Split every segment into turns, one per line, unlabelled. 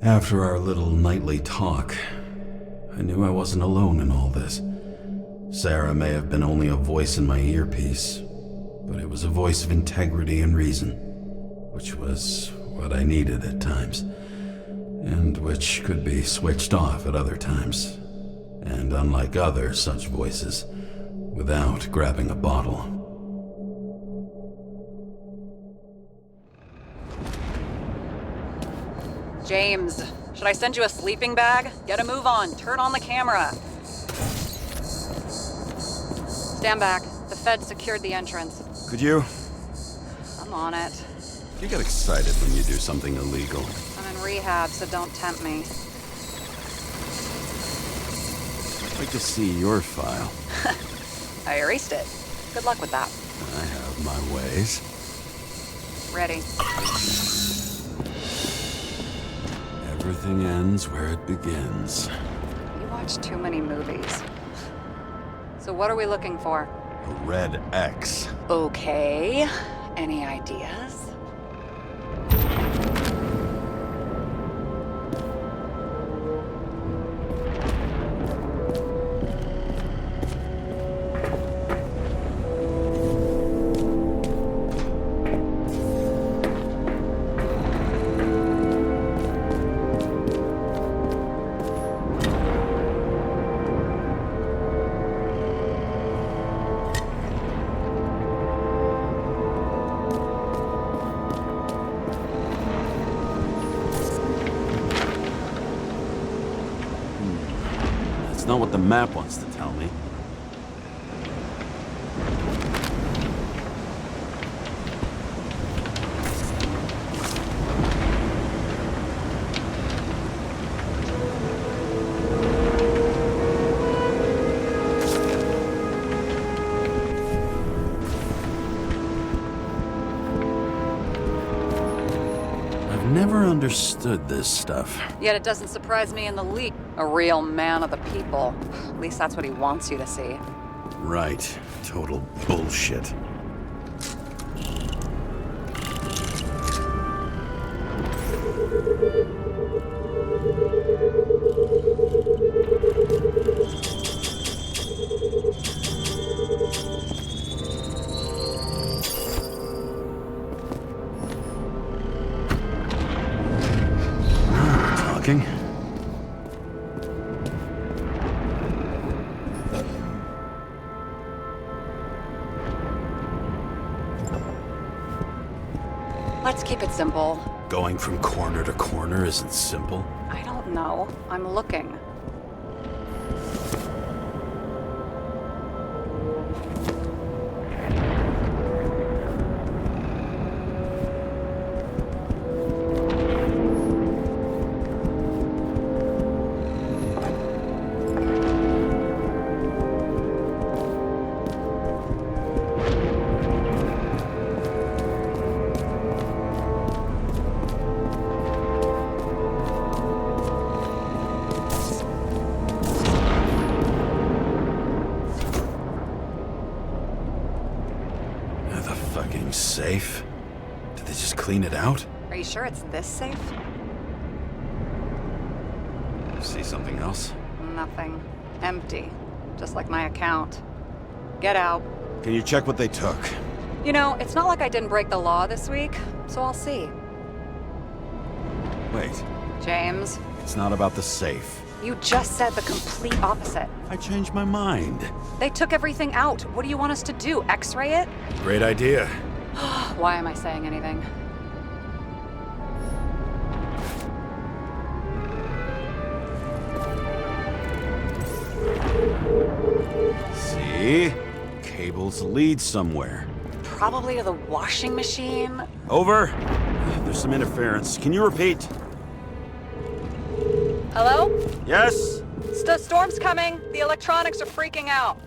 After our little nightly talk, I knew I wasn't alone in all this. Sarah may have been only a voice in my earpiece, but it was a voice of integrity and reason, which was what I needed at times, and which could be switched off at other times, and unlike other such voices, without grabbing a bottle.
James, should I send you a sleeping bag? Get a move on. Turn on the camera. Stand back. The feds secured the entrance.
Could you?
I'm on it.
You get excited when you do something illegal.
I'm in rehab, so don't tempt me.
I'd like to see your file.
I erased it. Good luck with that.
I have my ways.
Ready.
Everything ends where it begins.
You watch too many movies. So what are we looking for?
A red X.
Okay. Any ideas?
That's not what the map wants to tell me. I've never understood this stuff.
Yet it doesn't surprise me in the least. A real man of the people. At least that's what he wants you to see.
Right. Total bullshit. Talking.
Let's keep it simple.
Going from corner to corner isn't simple.
I don't know. I'm looking.
Fucking safe? Did they just clean it out?
Are you sure it's this safe?
See something else?
Nothing. Empty. Just like my account. Get out.
Can you check what they took?
You know, it's not like I didn't break the law this week, so I'll see.
Wait,
James,
it's not about the safe.
you just said the complete opposite.
I changed my mind.
They took everything out. What do you want us to do? X-ray it?
Great idea.
Why am I saying anything?
See? Cables lead somewhere.
Probably to the washing machine.
Over. There's some interference. Can you repeat?
Hello?
Yes?
Storm's coming. The electronics are freaking out.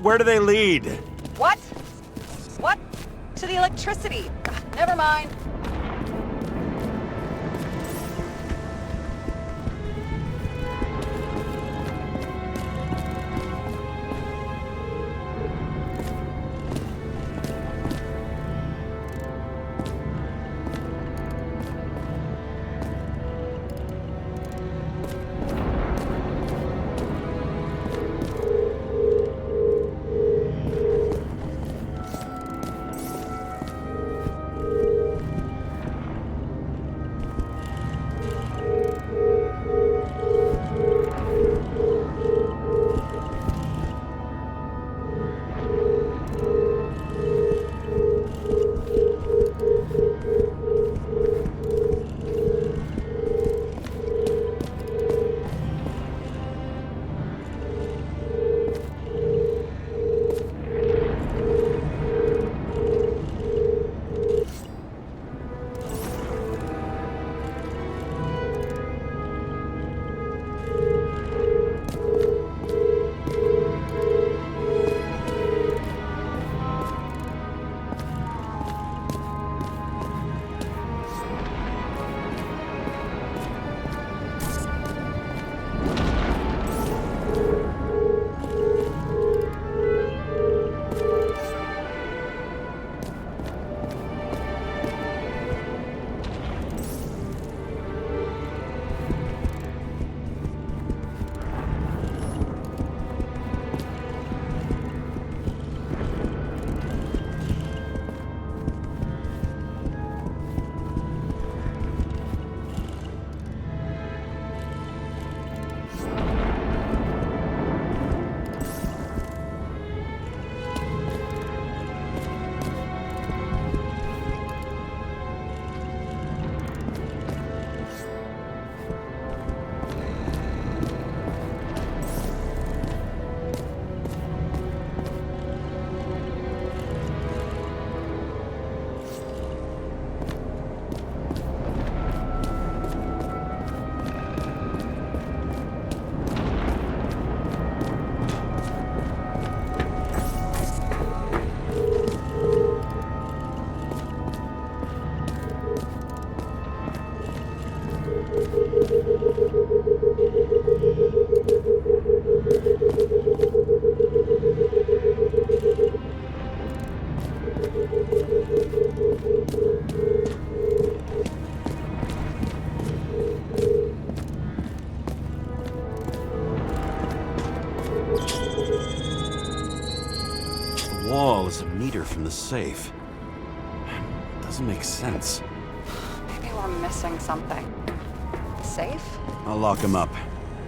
Where do they lead?
What? What? To the electricity. Never mind.
wall is a meter from the safe. Doesn't make sense.
Maybe we're missing something. Safe?
I'll lock him up.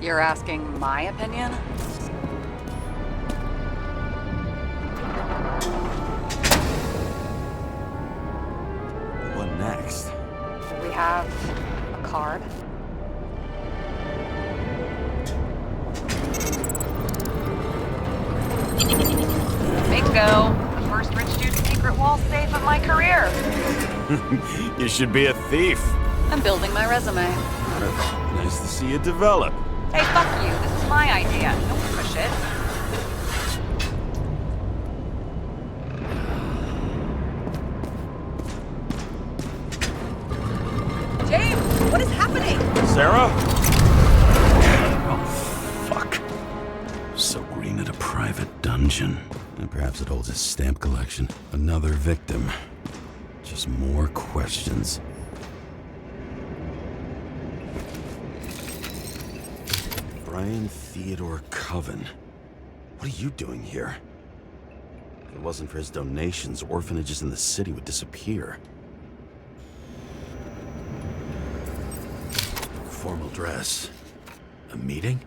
You're asking my opinion?
What next?
We have a card. Bingo! The first rich dude's secret wall safe of my career.
You should be a thief.
I'm building my resume.
Nice to see you develop.
Hey, fuck you. This is my idea. Don't push it. James, what is happening?
Sarah? Oh, fuck. So Green at a private dungeon. And perhaps it holds his stamp collection. Another victim. Just more questions. Brian Theodore Coven. What are you doing here? If it wasn't for his donations, orphanages in the city would disappear. Formal dress. A meeting?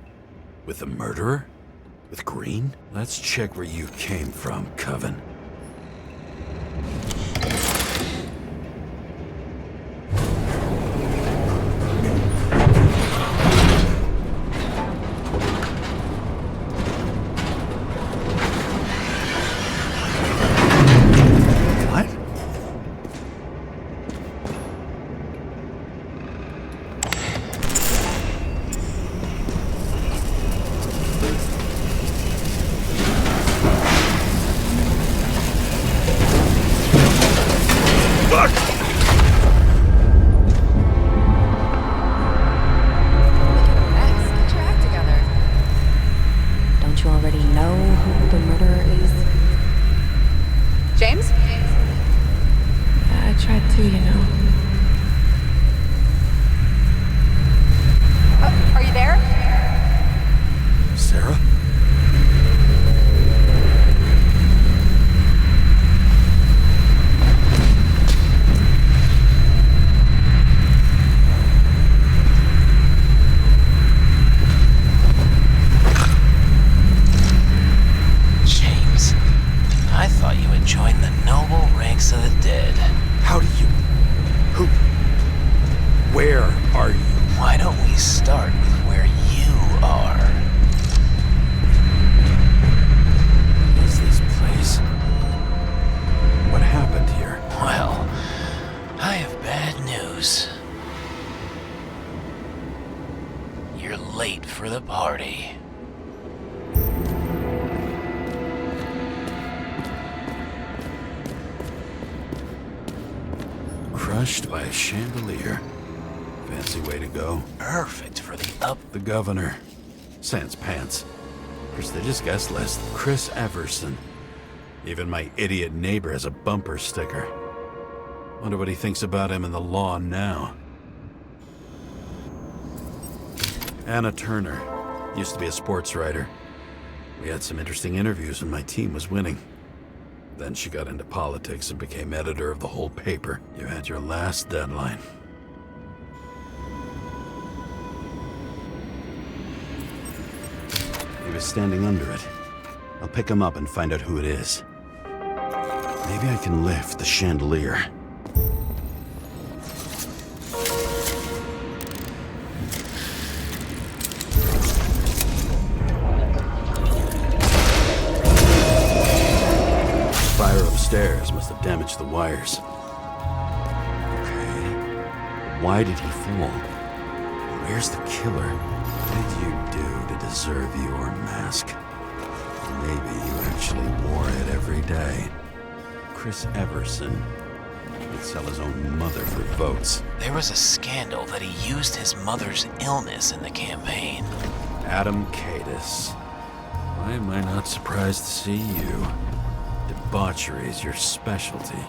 With the murderer? With Green? Let's check where you came from, Coven.
James?
I tried to, you know.
Are you there?
Sarah?
James, I thought you had joined the noble ranks of the dead.
How do you... Who... Where are you?
Why don't we start with where you are?
What is this place? What happened here?
Well, I have bad news. You're late for the party.
Crushed by a chandelier. Fancy way to go.
Perfect for the up.
The governor. Sans pants. Prestigious guest list. Chris Everson. Even my idiot neighbor has a bumper sticker. Wonder what he thinks about him in the law now. Anna Turner. Used to be a sports writer. We had some interesting interviews when my team was winning. Then she got into politics and became editor of the whole paper. You had your last deadline. He was standing under it. I'll pick him up and find out who it is. Maybe I can lift the chandelier. Fire upstairs must have damaged the wires. Okay. Why did he fall? Where's the killer? What did you do to deserve your mask? Maybe you actually wore it every day. Chris Everson would sell his own mother for votes.
There was a scandal that he used his mother's illness in the campaign.
Adam Cadis. Why am I not surprised to see you? Debauchery is your specialty.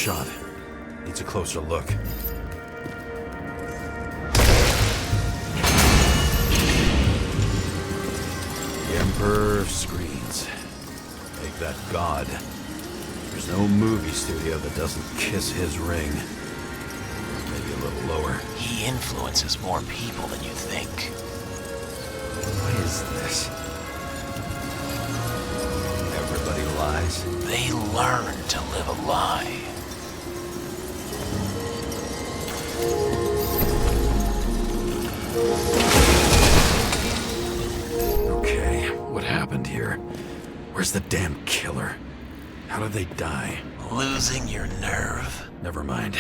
shot. Needs a closer look. The Emperor of Screens. Make that god. There's no movie studio that doesn't kiss his ring. Maybe a little lower.
He influences more people than you think.
What is this? Everybody lies?
They learn to live a lie.
Okay, what happened here? Where's the damn killer? How did they die?
Losing your nerve.
Never mind.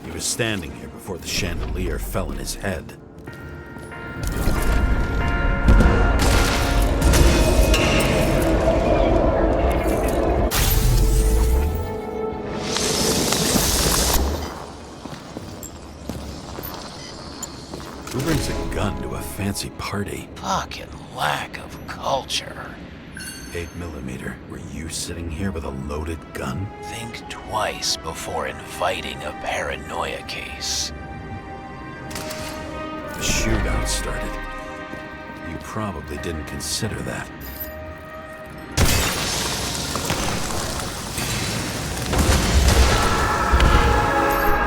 He was standing here before the chandelier fell in his head. Who brings a gun to a fancy party?
Fucking lack of culture.
8mm. Were you sitting here with a loaded gun?
Think twice before inviting a paranoia case.
The shootout started. You probably didn't consider that.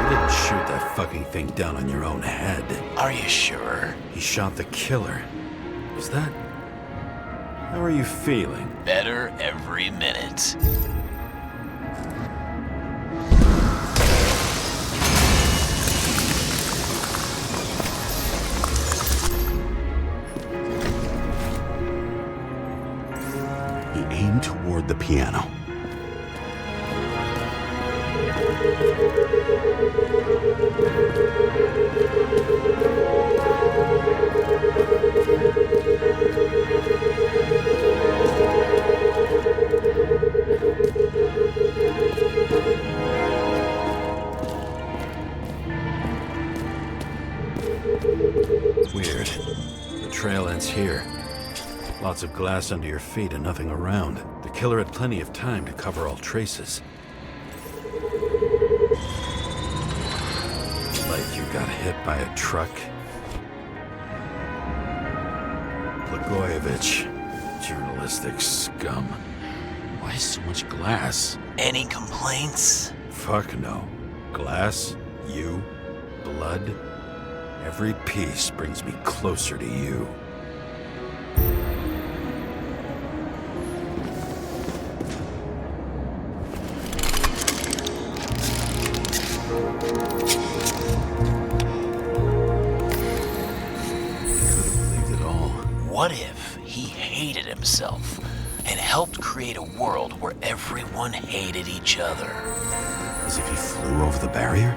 You didn't shoot that fucking thing down on your own head.
Are you sure?
He shot the killer. Was that... How are you feeling?
Better every minute.
He aimed toward the piano. Weird. The trail ends here. Lots of glass under your feet and nothing around. The killer had plenty of time to cover all traces. Like you got hit by a truck. Blagojevich. Journalistic scum. Why so much glass?
Any complaints?
Fuck no. Glass, you, blood. Every piece brings me closer to you.
What if he hated himself and helped create a world where everyone hated each other?
As if he flew over the barrier?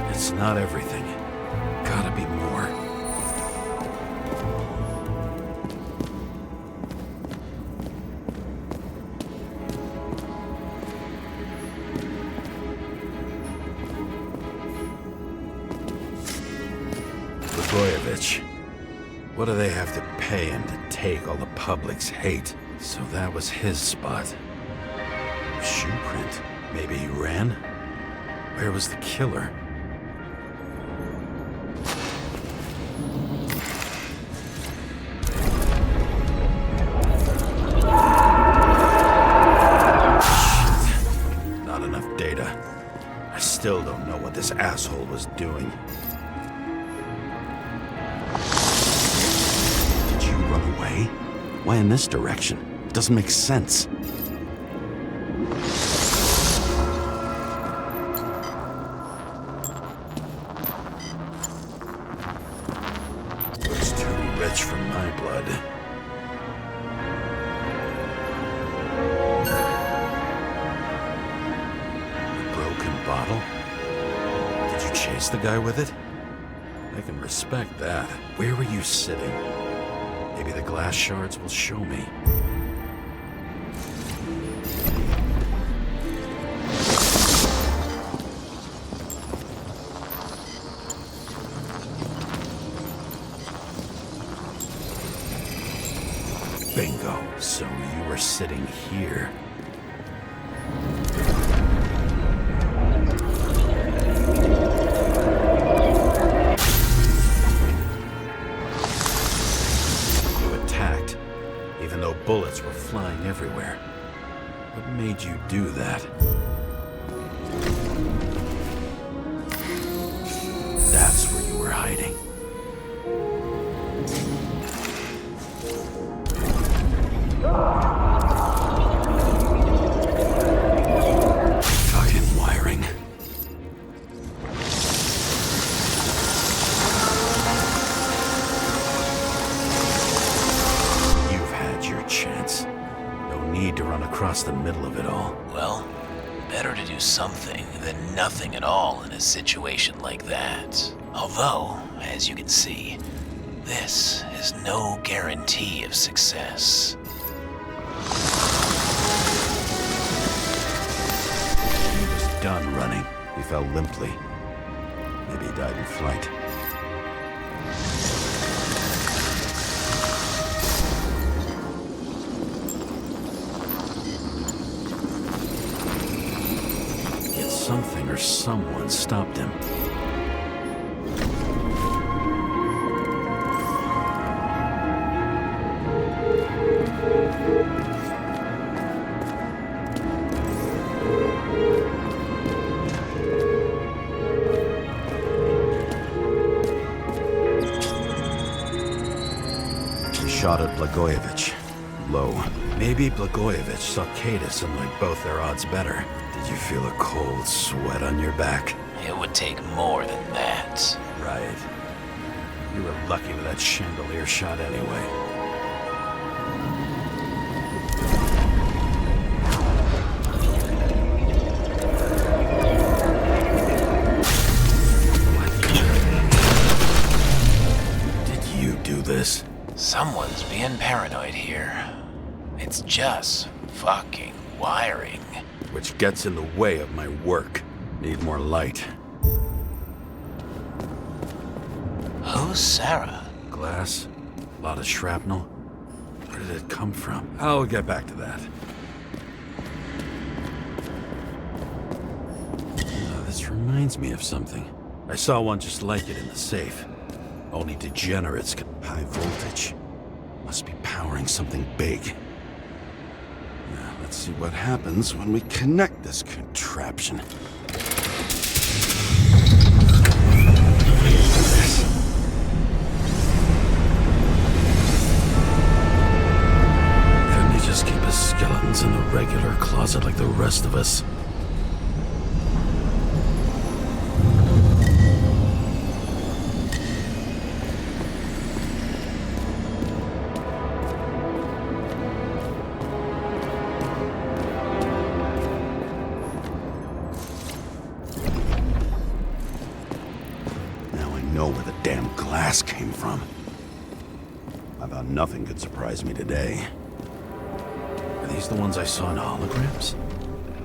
It's not everything. Gotta be more. Blagojevich. What do they have to pay him to take all the public's hate? So that was his spot. Shoe print. Maybe he ran? Where was the killer? Shit. Not enough data. I still don't know what this asshole was doing. Run away? Why in this direction? It doesn't make sense. Looks too rich for my blood. A broken bottle? Did you chase the guy with it? I can respect that. Where were you sitting? Maybe the glass shards will show me. Bingo. So you were sitting here. bullets were flying everywhere. What made you do that? That's where you were hiding. Fucking wiring. You've had your chance. No need to run across the middle of it all.
Well, better to do something than nothing at all in a situation like that. Although, as you can see, this is no guarantee of success.
He was done running. He fell limply. Maybe he died in flight. Yet something or someone stopped him. Shot at Blagojevich. Low. Maybe Blagojevich saw Cadis and liked both their odds better. Did you feel a cold sweat on your back?
It would take more than that.
Right. You were lucky with that chandelier shot anyway. Did you do this?
Someone's being paranoid here. It's just fucking wiring.
Which gets in the way of my work. Need more light.
Who's Sarah?
Glass? A lot of shrapnel? Where did it come from? I'll get back to that. This reminds me of something. I saw one just like it in the safe. Only degenerates can... High voltage. Must be powering something big. Now, let's see what happens when we connect this contraption. Couldn't he just keep his skeletons in the regular closet like the rest of us? Know where the damn glass came from. I thought nothing could surprise me today. Are these the ones I saw in holograms?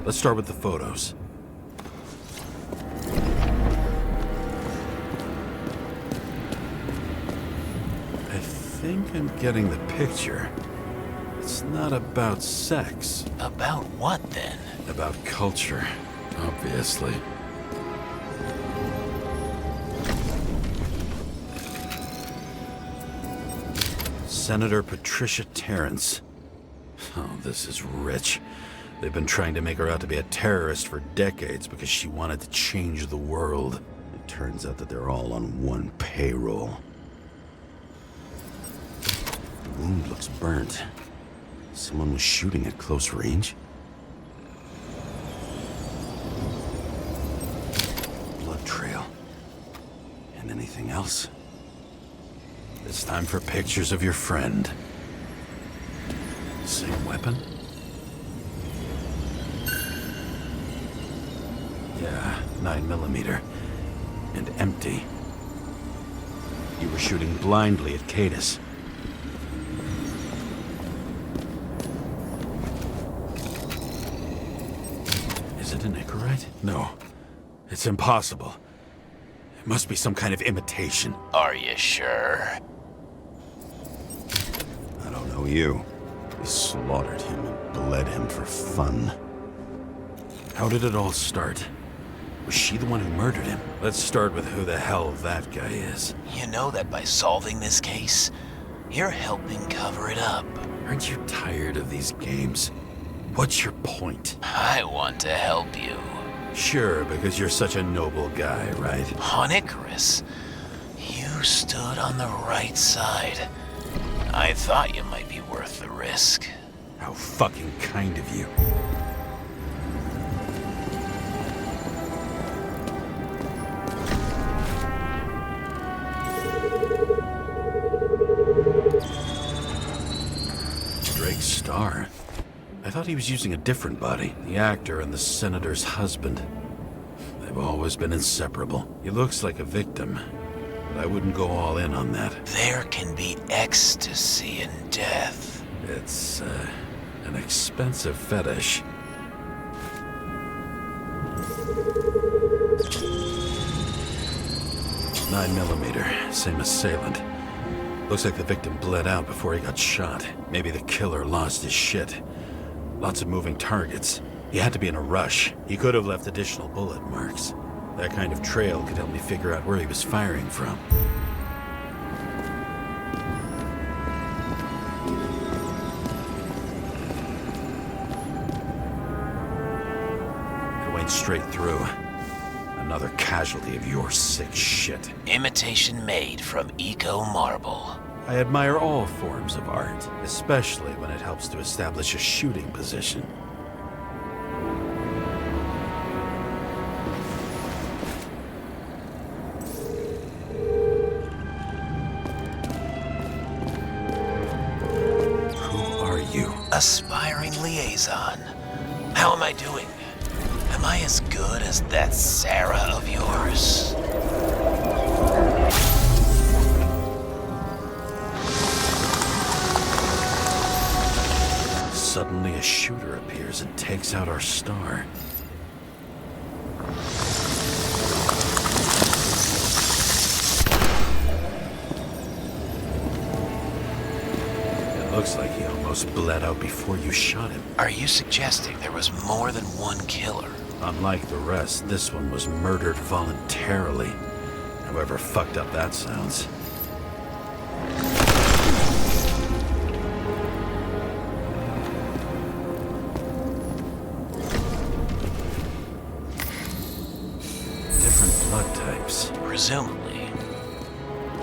Let's start with the photos. I think I'm getting the picture. It's not about sex.
About what then?
About culture, obviously. Senator Patricia Terrence. Oh, this is rich. They've been trying to make her out to be a terrorist for decades because she wanted to change the world. It turns out that they're all on one payroll. The wound looks burnt. Someone was shooting at close range. Blood trail. And anything else? It's time for pictures of your friend. Same weapon? Yeah, 9mm. And empty. You were shooting blindly at Cadis. Is it an Icarite? No. It's impossible. It must be some kind of imitation.
Are you sure?
I don't know you. We slaughtered him and bled him for fun. How did it all start? Was she the one who murdered him? Let's start with who the hell that guy is.
You know that by solving this case, you're helping cover it up.
Aren't you tired of these games? What's your point?
I want to help you.
Sure, because you're such a noble guy, right?
On Icarus, you stood on the right side. I thought you might be worth the risk.
How fucking kind of you. Drake's star. I thought he was using a different body. The actor and the senator's husband. They've always been inseparable. He looks like a victim, but I wouldn't go all in on that.
There can be ecstasy in death.
It's, an expensive fetish. .9mm, same assailant. Looks like the victim bled out before he got shot. Maybe the killer lost his shit. Lots of moving targets. He had to be in a rush. He could have left additional bullet marks. That kind of trail could help me figure out where he was firing from. It went straight through. Another casualty of your sick shit.
Imitation made from eco marble.
I admire all forms of art, especially when it helps to establish a shooting position. Who are you?
Aspiring liaison. How am I doing? Am I as good as that Sarah of yours?
Suddenly a shooter appears and takes out our star. It looks like he almost bled out before you shot him.
Are you suggesting there was more than one killer?
Unlike the rest, this one was murdered voluntarily. However fucked up that sounds. Different blood types.
Presumably,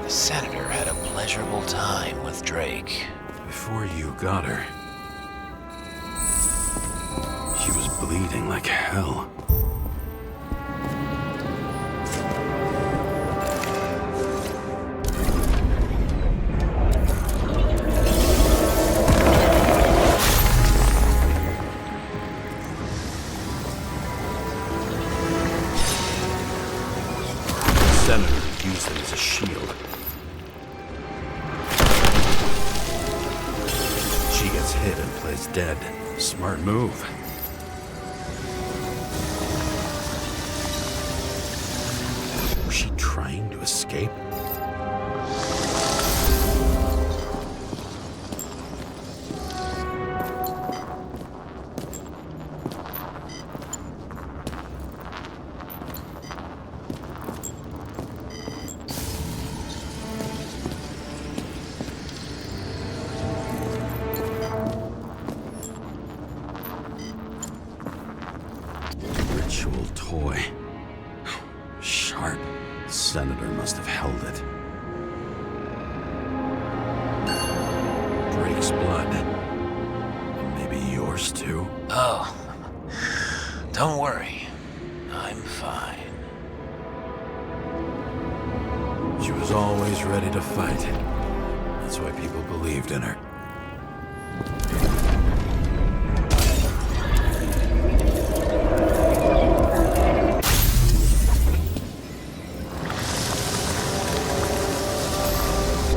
the senator had a pleasurable time with Drake.
Before you got her, she was bleeding like hell. The senator used it as a shield. She gets hit and plays dead. Smart move. Was she trying to escape? Ritual toy. Sharp. Senator must have held it. Drake's blood. And maybe yours too.
Oh, don't worry. I'm fine.
She was always ready to fight. That's why people believed in her.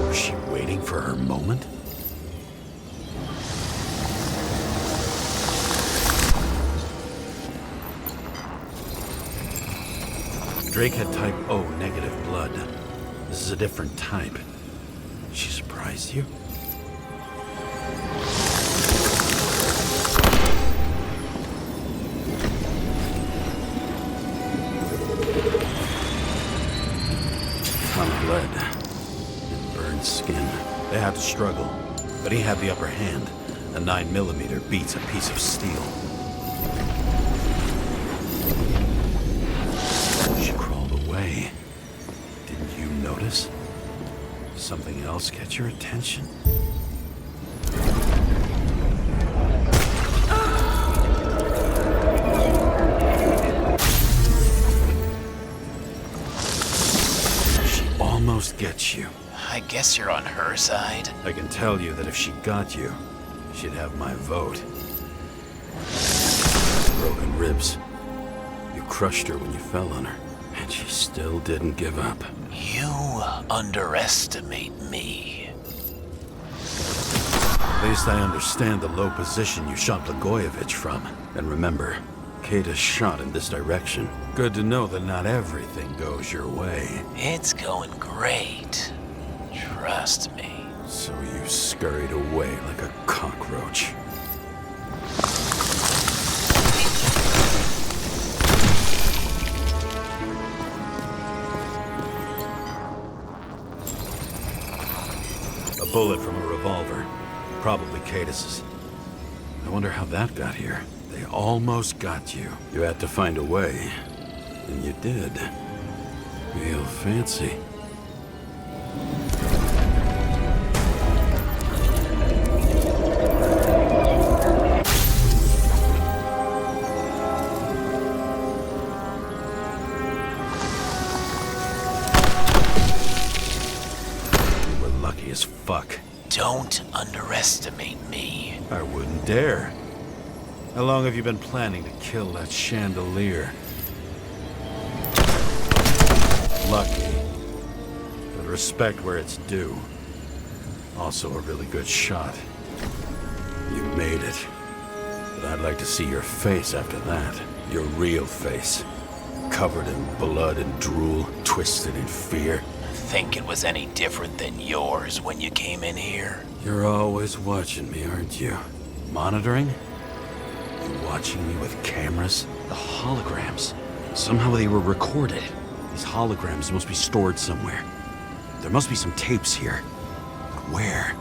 Was she waiting for her moment? Drake had type O negative blood. This is a different type. She surprised you? Ton bled and burned skin. They had to struggle, but he had the upper hand. A 9mm beats a piece of steel. She crawled away. Didn't you notice? Something else get your attention? She almost gets you.
I guess you're on her side.
I can tell you that if she got you, she'd have my vote. Broken ribs. You crushed her when you fell on her, and she still didn't give up.
You underestimate me.
At least I understand the low position you shot Blagojevich from. And remember, Kate is shot in this direction. Good to know that not everything goes your way.
It's going great. Trust me.
So you scurried away like a cockroach. A bullet from a revolver. Probably Cadis's. I wonder how that got here. They almost got you. You had to find a way. And you did. Real fancy. You were lucky as fuck.
Don't underestimate me.
I wouldn't dare. How long have you been planning to kill that chandelier? Lucky. But respect where it's due. Also a really good shot. You made it. But I'd like to see your face after that. Your real face. Covered in blood and drool, twisted in fear.
Think it was any different than yours when you came in here?
You're always watching me, aren't you? Monitoring? You watching me with cameras? The holograms. Somehow they were recorded. These holograms must be stored somewhere. There must be some tapes here. But where?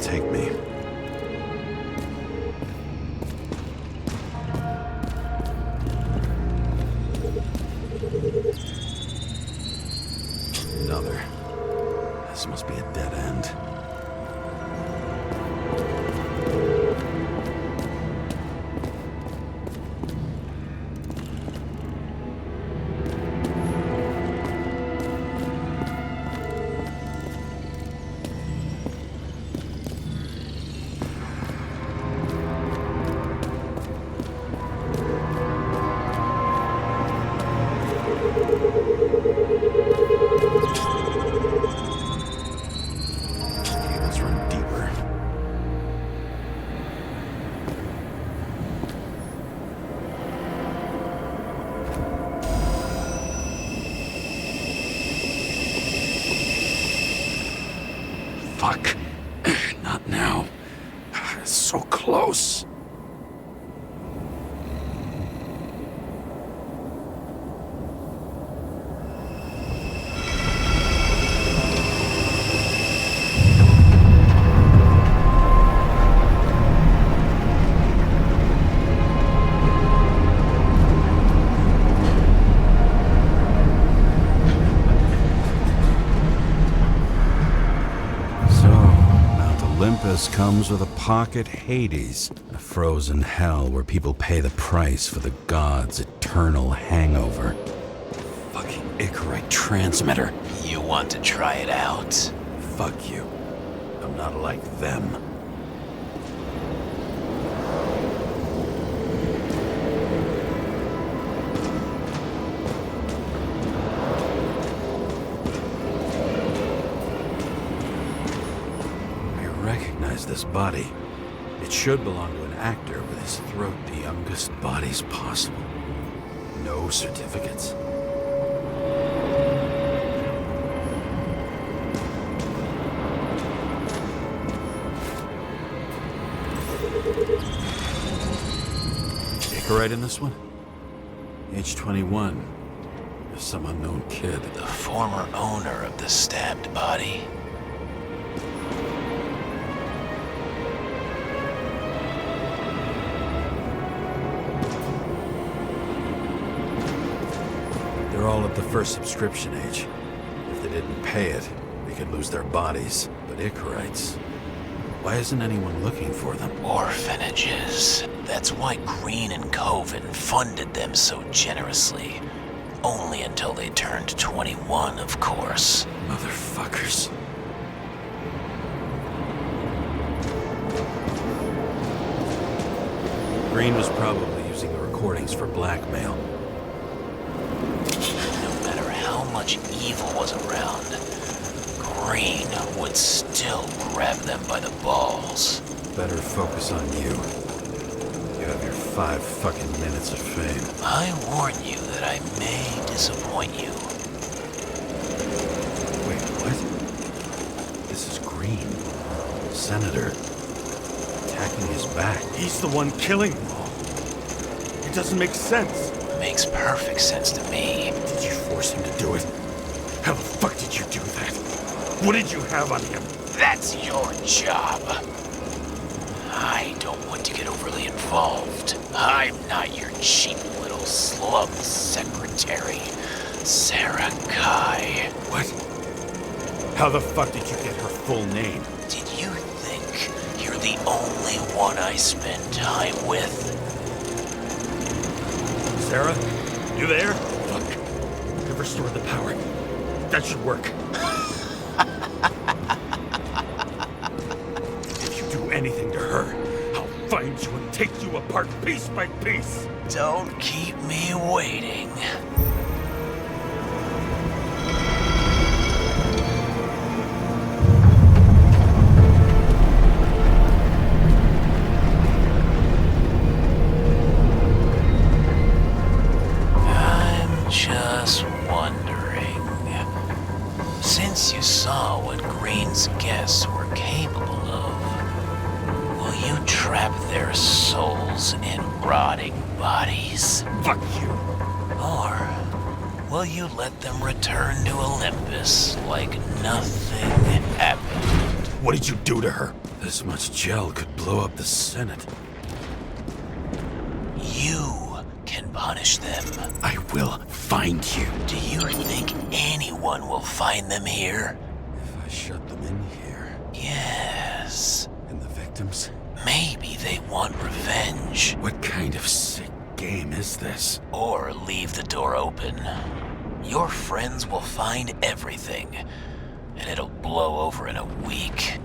Take me. Another. This must be a dead end. Cables run deeper. Fuck. Not now. So close. This comes with a pocket Hades, a frozen hell where people pay the price for the gods' eternal hangover. Fucking Icarite transmitter.
You want to try it out?
Fuck you. I'm not like them. This body. It should belong to an actor with his throat the youngest bodies possible. No certificates. Icarite in this one? Age 21. Some unknown kid.
The former owner of the stabbed body.
They're all at the first subscription age. If they didn't pay it, they could lose their bodies. But Icarites, why isn't anyone looking for them?
Orphanages. That's why Green and Coven funded them so generously. Only until they turned 21, of course.
Motherfuckers. Green was probably using the recordings for blackmail.
Much evil was around, Green would still grab them by the balls.
Better focus on you. You have your 5 fucking minutes of fame.
I warn you that I may disappoint you.
Wait, what? This is Green. Senator. Attacking his back.
He's the one killing them all. It doesn't make sense.
Makes perfect sense to me.
Did you force him to do it? How the fuck did you do that? What did you have on him?
That's your job. I don't want to get overly involved. I'm not your cheap little slum secretary, Sarah Kai.
What? How the fuck did you get her full name?
Did you think you're the only one I spend time with?
Sarah? You there? Fuck. I've restored the power. That should work. If you do anything to her, I'll find you and take you apart piece by piece.
Don't keep me waiting. Just wondering, since you saw what Green's guests were capable of, will you trap their souls in rotting bodies?
Fuck you.
Or will you let them return to Olympus like nothing happened?
What did you do to her?
This much gel could blow up the Senate.
You can punish them.
I will find you.
Do you think anyone will find them here?
If I shut them in here.
Yes.
And the victims?
Maybe they want revenge.
What kind of sick game is this?
Or leave the door open. Your friends will find everything, and it'll blow over in a week.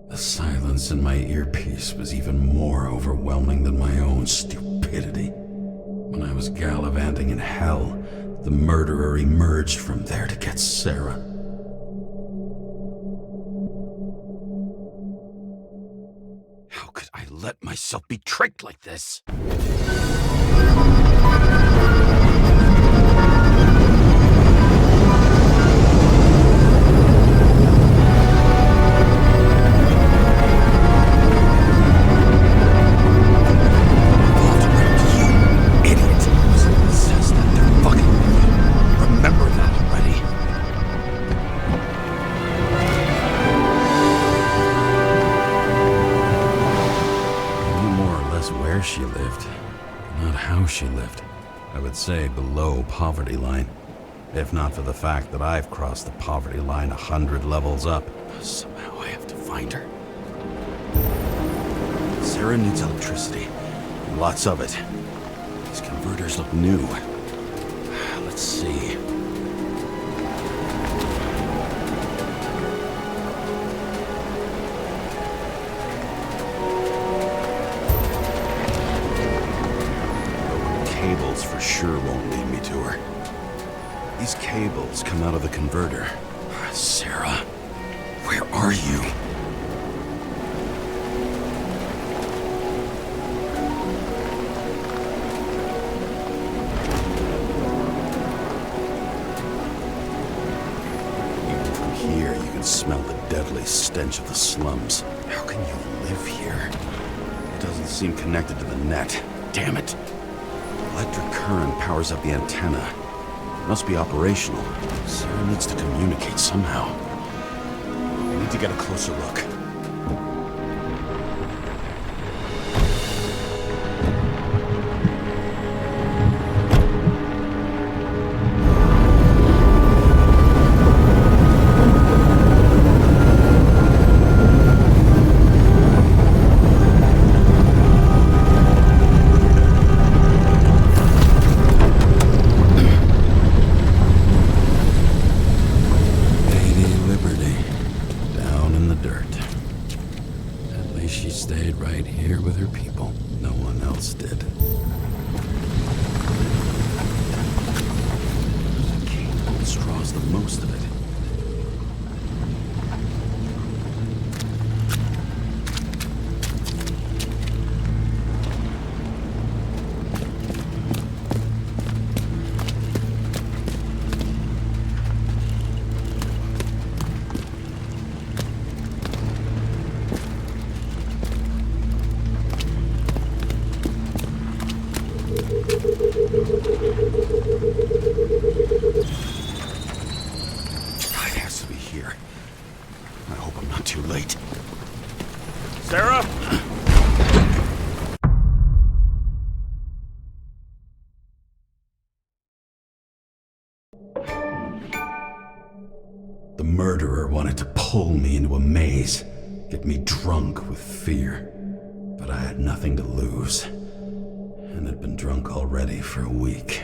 The silence in my earpiece was even more overwhelming than my own stupidity. When I was gallivanting in hell, the murderer emerged from there to get Sarah. How could I let myself be tricked like this?
Idiots.
poverty line. If not for the fact that I've crossed the poverty line 100 levels up. Somehow I have to find her. Sarah needs electricity. Lots of it. These converters look new. Let's see. Cables for sure won't lead me to her. These cables come out of the converter. Sarah, where are you? Even from here, you can smell the deadly stench of the slums. How can you live here? It doesn't seem connected to the net. Damn it. Electric current powers up the antenna. It must be operational. Sarah needs to communicate somehow. I need to get a closer look. It has to be here. I hope I'm not too late.
Sarah?
The murderer wanted to pull me into a maze, get me drunk with fear. But I had nothing to lose, and had been drunk already for a week.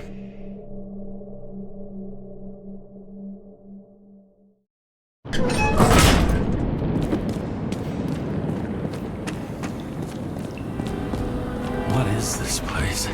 What is this place?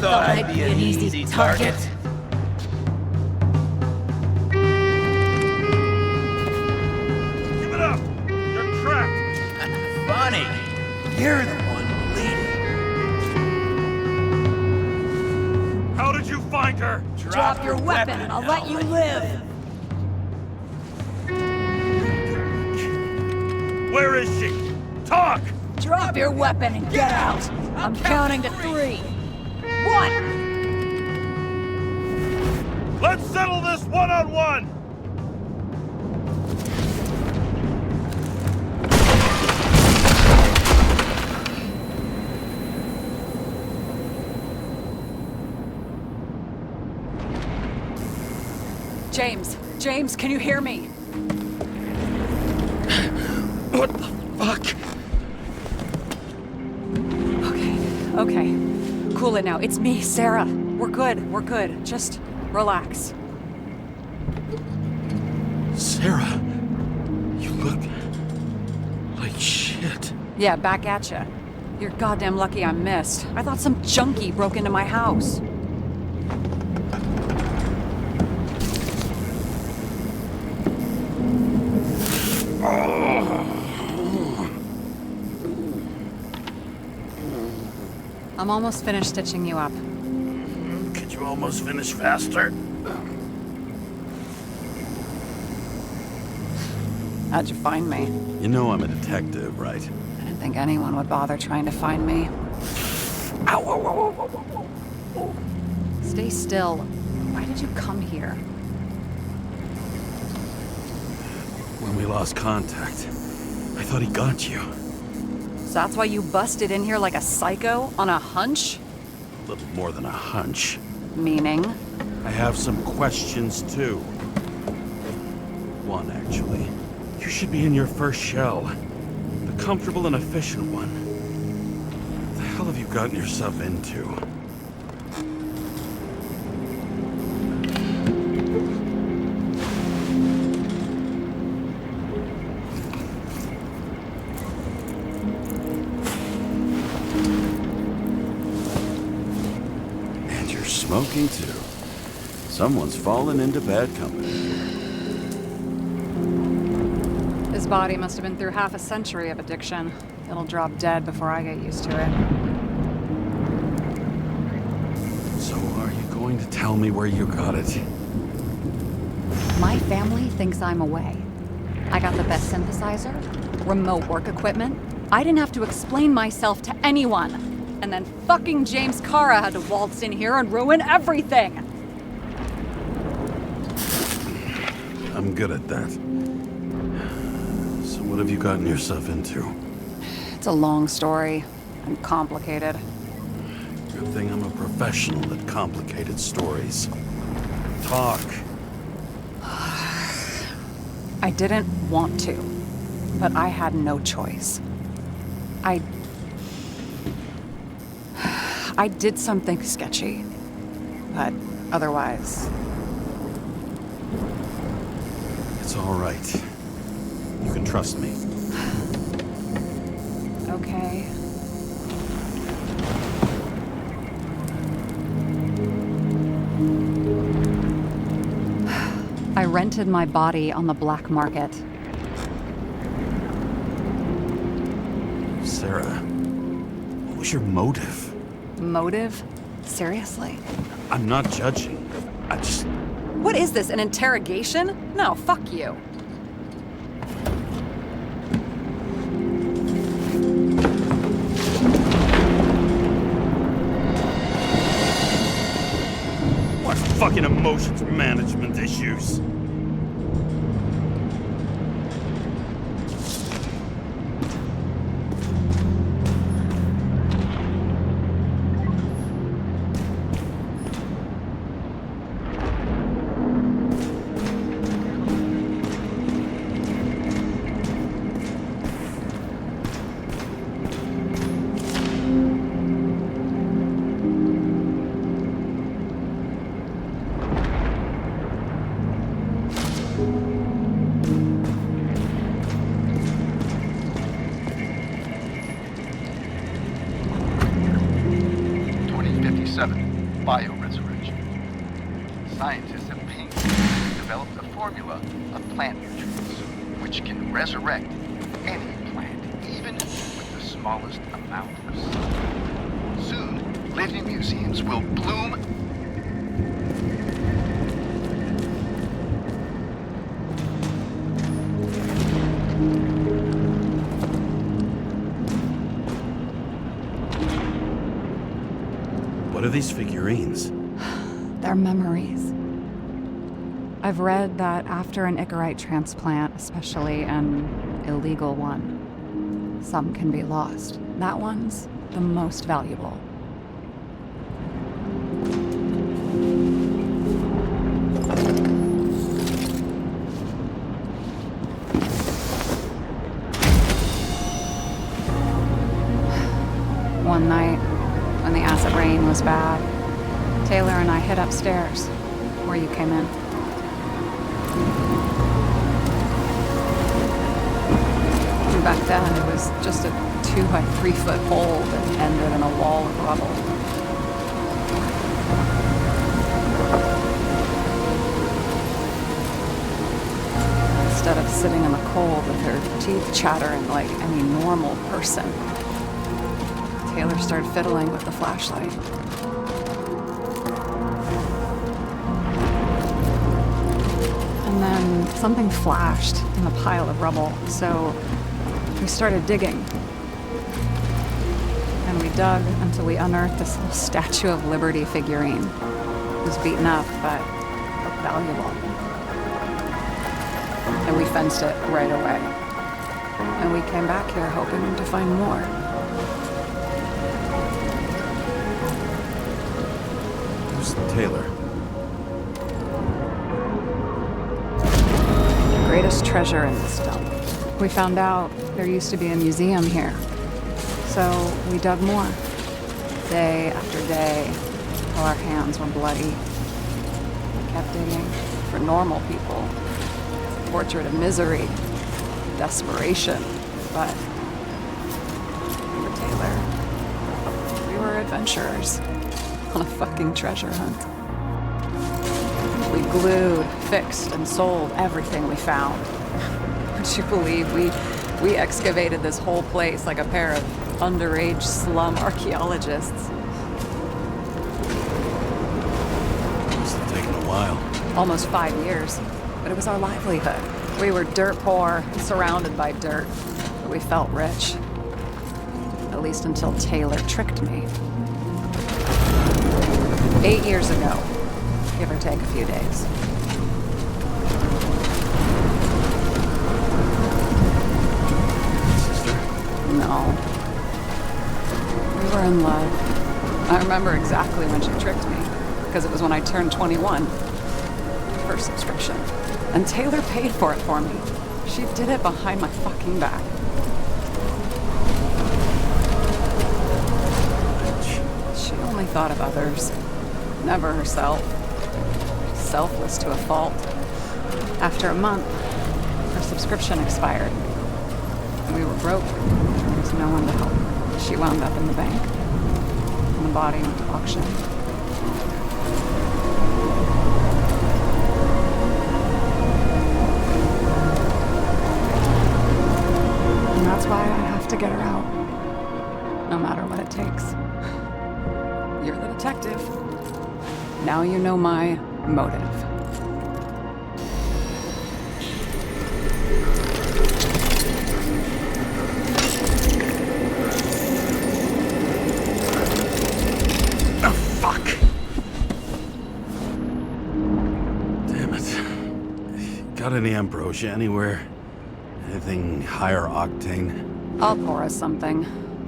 I'd be an easy target.
Give it up! You're trapped!
Funny. You're the one bleeding.
How did you find her?
Drop your weapon and I'll let you live.
Where is she? Talk!
Drop your weapon and get out. I'm counting to 3. 1.
Let's settle this one-on-one!
James, can you hear me?
What the fuck?
Okay. Cool it now. It's me, Sarah. We're good. Just relax.
Sarah, you look like shit.
Yeah, back at ya. You're goddamn lucky I missed. I thought some junkie broke into my house. I'm almost finished stitching you up.
Could you almost finish faster?
How'd you find me?
You know I'm a detective, right?
I didn't think anyone would bother trying to find me.
Ow, ow, ow, ow, ow, ow.
Stay still. Why did you come here?
When we lost contact, I thought he got you.
So that's why you busted in here like a psycho on a hunch?
A little more than a hunch.
Meaning?
I have some questions, too. One, actually. You should be in your first shell. The comfortable and efficient one. What the hell have you gotten yourself into? And you're smoking, too. Someone's fallen into bad company.
His body must have been through half a century of addiction. It'll drop dead before I get used to it.
So are you going to tell me where you got it?
My family thinks I'm away. I got the best synthesizer, remote work equipment. I didn't have to explain myself to anyone. And then fucking James Cara had to waltz in here and ruin everything.
I'm good at that. So what have you gotten yourself into?
It's a long story and complicated.
Good thing I'm a professional at complicated stories. Talk.
I didn't want to, but I had no choice. I did something sketchy, but otherwise...
It's all right. You can trust me.
Okay. I rented my body on the black market.
Sarah, what was your motive?
Motive? Seriously?
I'm not judging. I just...
What is this, an interrogation? No, fuck you.
What fucking emotions management issues?
Bioresurrection. Scientists have painstakingly developed a formula of plant nutrients which can resurrect any plant, even with the smallest amount of sun. Soon, living museums will bloom.
What are these figurines?
They're memories. I've read that after an Icarite transplant, especially an illegal one, some can be lost. That one's the most valuable. was bad. Taylor and I hid upstairs, where you came in. And back then, it was just a 2 by 3 foot hole that ended in a wall of rubble. Instead of sitting in the cold with her teeth chattering like any normal person, Taylor started fiddling with the flashlight. And then something flashed in the pile of rubble, so we started digging. And we dug until we unearthed this little Statue of Liberty figurine. It was beaten up, but valuable. And we fenced it right away. And we came back here hoping to find more.
Who's Taylor?
The greatest treasure in this dump. We found out there used to be a museum here. So we dug more. Day after day, till our hands were bloody. We kept digging for normal people. Portrait of misery, desperation, but for Taylor, we were adventurers on a fucking treasure hunt. We glued, fixed, and sold everything we found. Would you believe we excavated this whole place like a pair of underage slum archaeologists?
Must have taken a while.
Almost 5 years. But it was our livelihood. We were dirt poor, surrounded by dirt, but we felt rich. At least until Taylor tricked me. 8 years ago, give or take a few days.
Sister?
No. We were in love. I remember exactly when she tricked me, because it was when I turned 21. First subscription. And Taylor paid for it for me. She did it behind my fucking back. She only thought of others, never herself. Selfless to a fault. After a month, her subscription expired. We were broke. There was no one to help. She wound up in the bank. And the body went to auction. That's why I have to get her out. No matter what it takes. You're the detective. Now you know my motive.
Oh, fuck!
Damn it. Got any ambrosia anywhere? Anything higher octane?
I'll pour us something.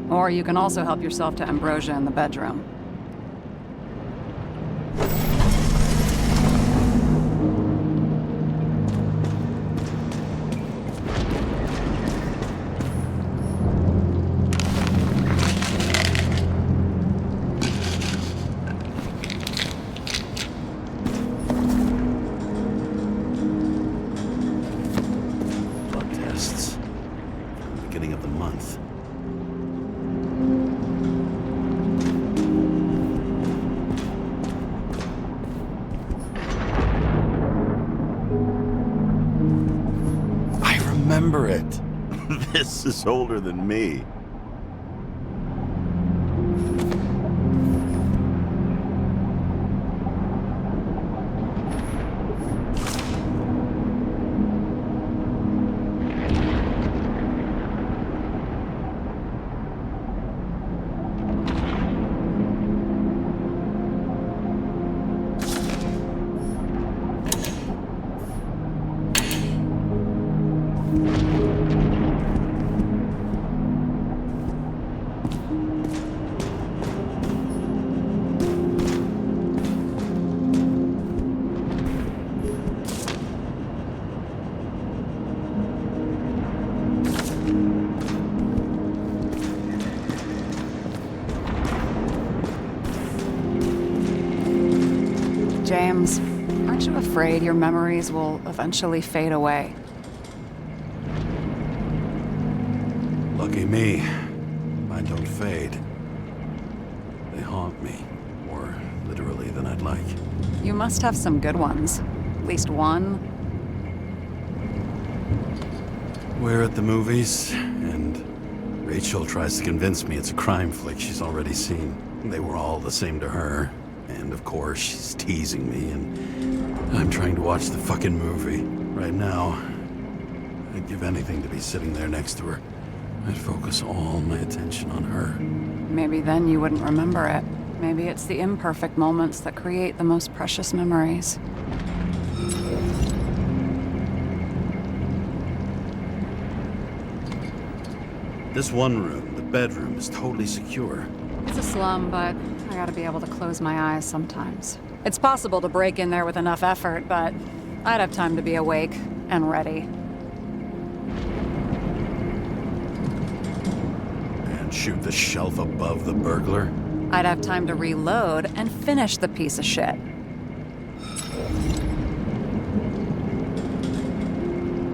Or you can also help yourself to ambrosia in the bedroom.
Blood tests. Beginning of the month. I remember it. This is older than me.
afraid your memories will eventually fade away?
Lucky me. Mine don't fade. They haunt me. More literally than I'd like.
You must have some good ones. At least one.
We're at the movies, and Rachel tries to convince me it's a crime flick she's already seen. They were all the same to her. And of course, she's teasing me, and I'm trying to watch the fucking movie. Right now, I'd give anything to be sitting there next to her. I'd focus all my attention on her.
Maybe then you wouldn't remember it. Maybe it's the imperfect moments that create the most precious memories.
This one room, the bedroom, is totally secure.
It's a slum, but I gotta be able to close my eyes sometimes. It's possible to break in there with enough effort, but I'd have time to be awake and ready.
And shoot the shelf above the burglar?
I'd have time to reload and finish the piece of shit.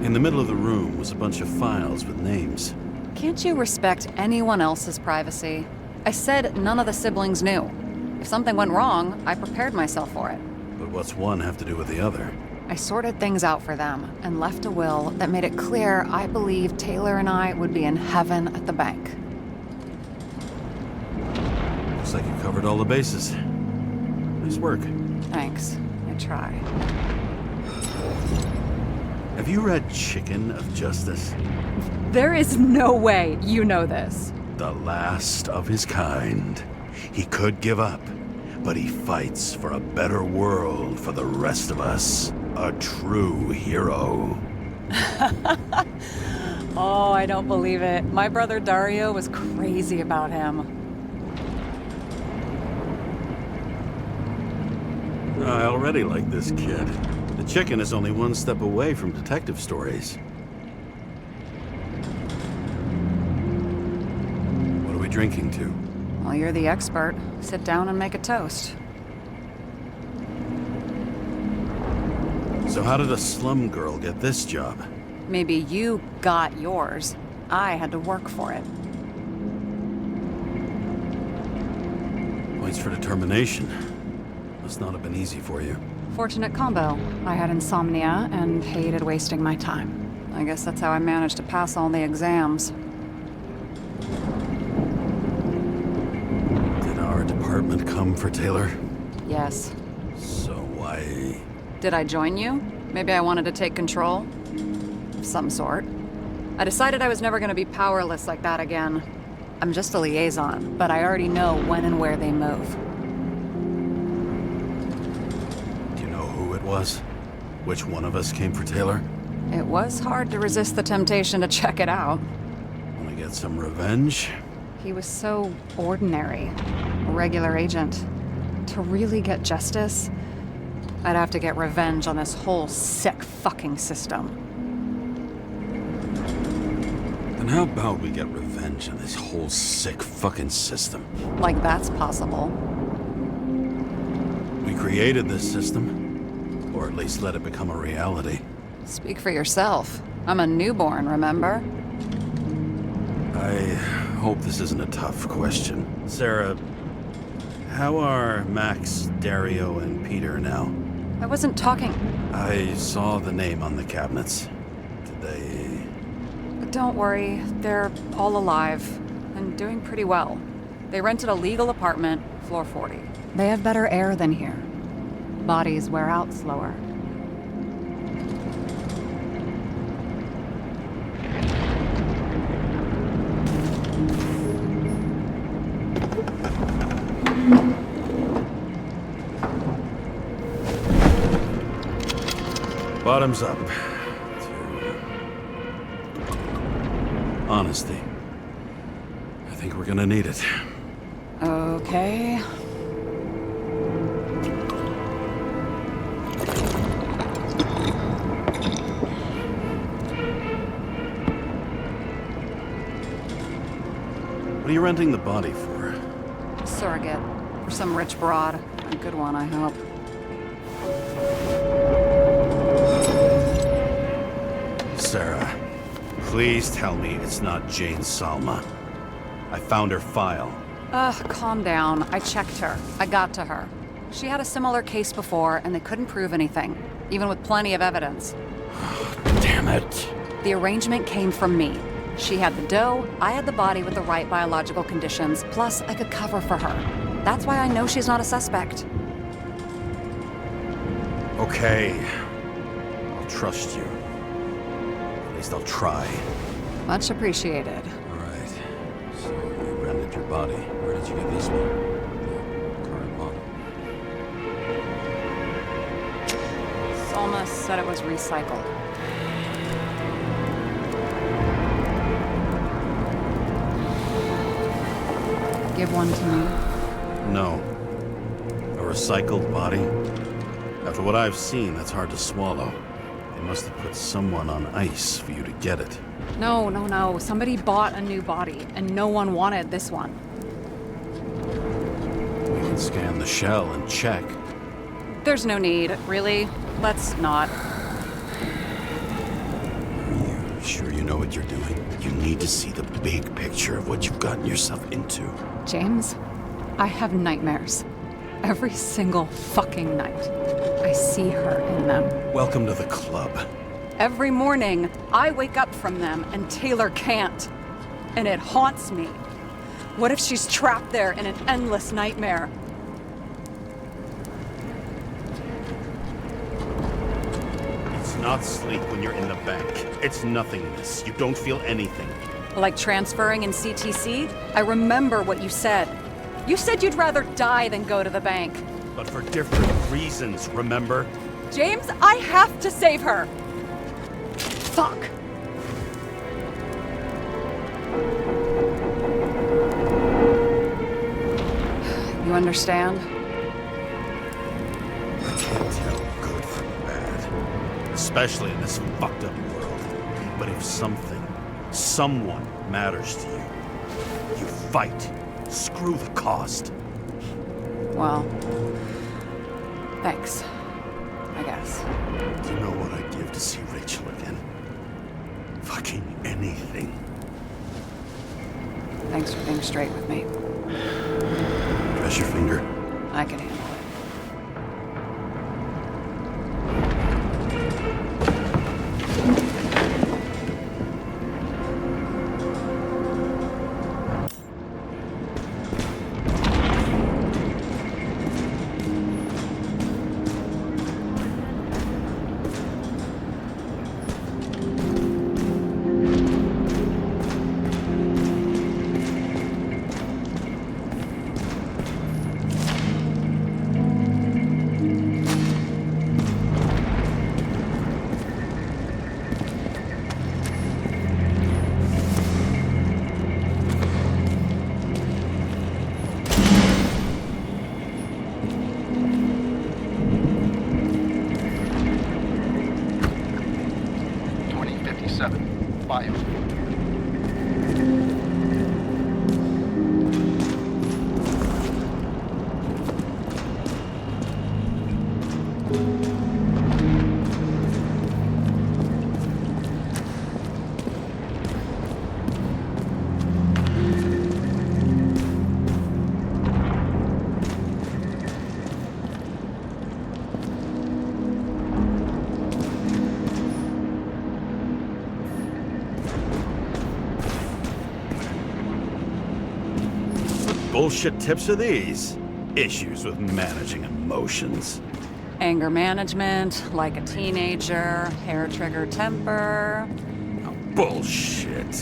In the middle of the room was a bunch of files with names.
Can't you respect anyone else's privacy? I said none of the siblings knew. If something went wrong, I prepared myself for it.
But what's one have to do with the other?
I sorted things out for them and left a will that made it clear I believed Taylor and I would be in heaven at the bank.
Looks like you covered all the bases. Nice work.
Thanks. I try.
Have you read Chicken of Justice?
There is no way you know this.
The last of his kind. He could give up, but he fights for a better world for the rest of us. A true hero.
Oh, I don't believe it. My brother Dario was crazy about him.
I already like this kid. The Chicken is only one step away from detective stories. What are we drinking to?
Well, you're the expert. Sit down and make a toast.
So how did a slum girl get this job?
Maybe you got yours. I had to work for it.
Points for determination. Must not have been easy for you.
Fortunate combo. I had insomnia and hated wasting my time. I guess that's how I managed to pass all the exams.
Did our department come for Taylor?
Yes.
So why...
Did I join you? Maybe I wanted to take control? Of some sort. I decided I was never going to be powerless like that again. I'm just a liaison, but I already know when and where they move.
Do you know who it was? Which one of us came for Taylor?
It was hard to resist the temptation to check it out.
Want to get some revenge?
He was so ordinary. A regular agent. To really get justice, I'd have to get revenge on this whole sick fucking system.
Then how about we get revenge on this whole sick fucking system?
Like that's possible.
We created this system, or at least let it become a reality.
Speak for yourself. I'm a newborn, remember?
I hope this isn't a tough question. Sarah, how are Max, Dario, and Peter now?
I wasn't talking.
I saw the name on the cabinets. Did they...
Don't worry, they're all alive and doing pretty well. They rented a legal apartment, floor 40. They have better air than here. Bodies wear out slower.
Bottoms up. Honesty. I think we're gonna need it.
Okay.
What are you renting the body for?
Surrogate. For some rich broad. A good one, I hope.
Please tell me it's not Jane Salma. I found her file.
Calm down. I checked her. I got to her. She had a similar case before, and they couldn't prove anything, even with plenty of evidence.
Damn it.
The arrangement came from me. She had the dough, I had the body with the right biological conditions, plus I could cover for her. That's why I know she's not a suspect.
Okay. I'll trust you. At least I'll try.
Much appreciated.
All right. So you rented your body. Where did you get this one? The current model.
Salma said it was recycled. Give one to me.
No. A recycled body? After what I've seen, that's hard to swallow. They must have put someone on ice for you to get it.
No. Somebody bought a new body, and no one wanted this one.
We can scan the shell and check.
There's no need, really. Let's not.
Are you sure you know what you're doing? You need to see the big picture of what you've gotten yourself into.
James, I have nightmares. Every single fucking night. I see her in them.
Welcome to the club.
Every morning, I wake up from them and Taylor can't. And it haunts me. What if she's trapped there in an endless nightmare?
It's not sleep when you're in the bank. It's nothingness. You don't feel anything.
Like transferring in CTC? I remember what you said. You said you'd rather die than go to the bank.
But for different reasons, remember?
James, I have to save her! Fuck! You understand?
I can't tell good from bad. Especially in this fucked up world. But if someone matters to you, you fight. Screw the cost.
Well, thanks. I guess.
Do you know what I'd give to see Rachel again? Fucking anything.
Thanks for being straight with me.
Press your finger.
I can handle it.
Bio.
Bullshit tips are these? Issues with managing emotions.
Anger management, like a teenager, hair trigger temper.
Oh, bullshit.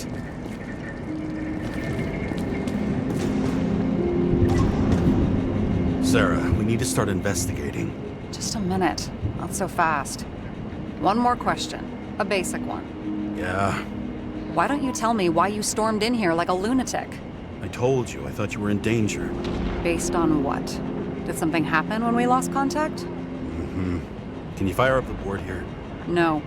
Sarah, we need to start investigating.
Just a minute. Not so fast. One more question. A basic one.
Yeah,
Why don't you tell me why you stormed in here like a lunatic?
I told you. I thought you were in danger.
Based on what? Did something happen when we lost contact?
Can you fire up the board here?
No.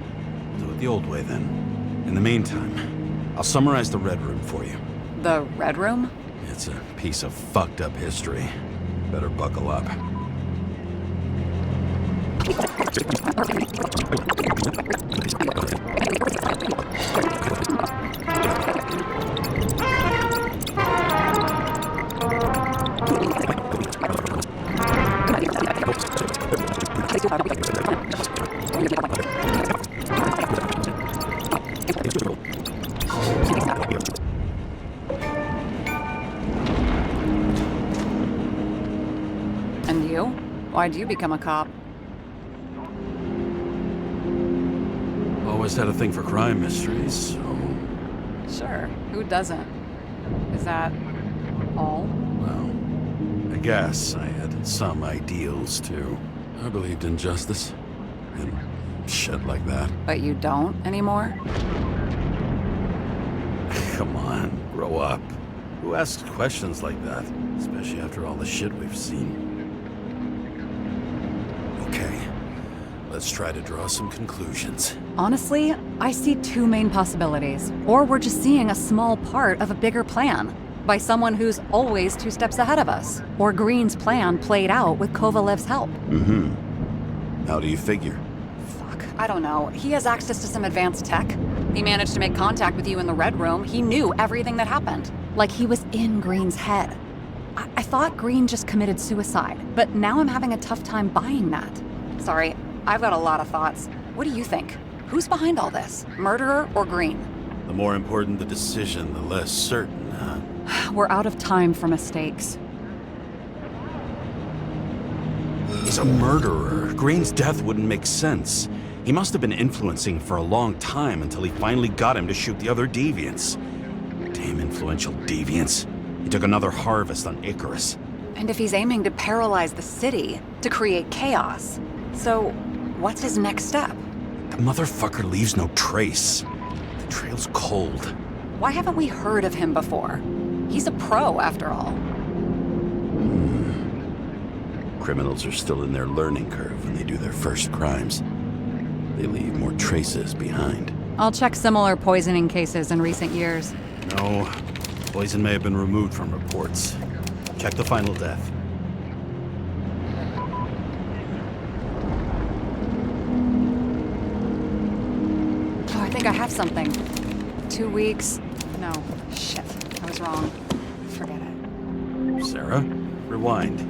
Do it the old way, then. In the meantime, I'll summarize the Red Room for you.
The Red Room?
It's a piece of fucked up history. Better buckle up.
And you? Why'd you become a cop?
Always had a thing for crime mysteries, so...
Sure, who doesn't? Is that all?
Well, I guess I had some ideals, too. I believed in justice, and shit like that.
But you don't anymore?
Come on, grow up. Who asks questions like that? Especially after all the shit we've seen. Okay, let's try to draw some conclusions.
Honestly, I see two main possibilities. Or we're just seeing a small part of a bigger plan by someone who's always 2 steps ahead of us. Or Green's plan played out with Kovalev's help.
How do you figure?
Fuck, I don't know. He has access to some advanced tech. He managed to make contact with you in the Red Room. He knew everything that happened. Like he was in Green's head. I thought Green just committed suicide, but now I'm having a tough time buying that. Sorry, I've got a lot of thoughts. What do you think? Who's behind all this? Murderer or Green?
The more important the decision, the less certain, huh?
We're out of time for mistakes.
He's a murderer. Green's death wouldn't make sense. He must have been influencing for a long time until he finally got him to shoot the other deviants. Damn influential deviants. He took another harvest on Icarus.
And if he's aiming to paralyze the city, to create chaos, so what's his next step?
The motherfucker leaves no trace. The trail's cold.
Why haven't we heard of him before? He's a pro, after all.
Criminals are still in their learning curve when they do their first crimes. They leave more traces behind.
I'll check similar poisoning cases in recent years.
No, poison may have been removed from reports. Check the final death.
Oh, I think I have something. 2 weeks. No, shit. I was wrong. Forget it.
Sarah, rewind.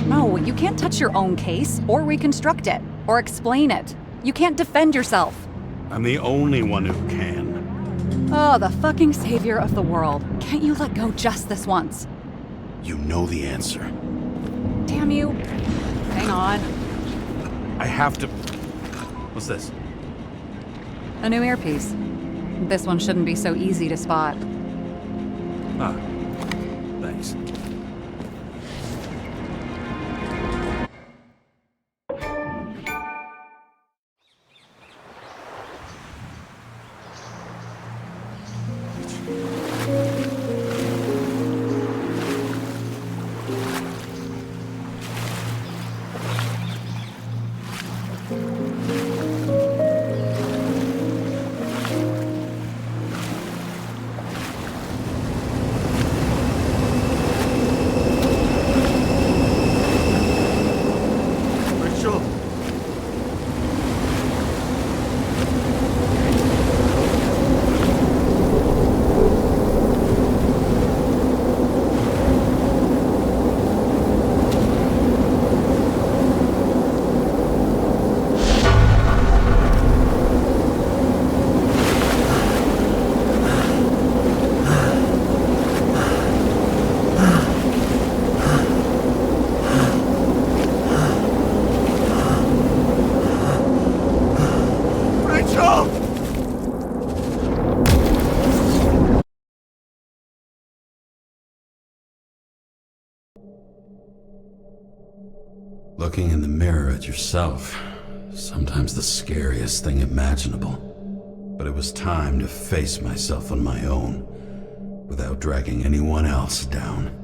No, you can't touch your own case, or reconstruct it, or explain it. You can't defend yourself.
I'm the only one who can.
Oh, the fucking savior of the world. Can't you let go just this once?
You know the answer.
Damn you. Hang on.
I have to... What's this?
A new earpiece. This one shouldn't be so easy to spot.
Ah, thanks. Looking in the mirror at yourself, sometimes the scariest thing imaginable. But it was time to face myself on my own, without dragging anyone else down.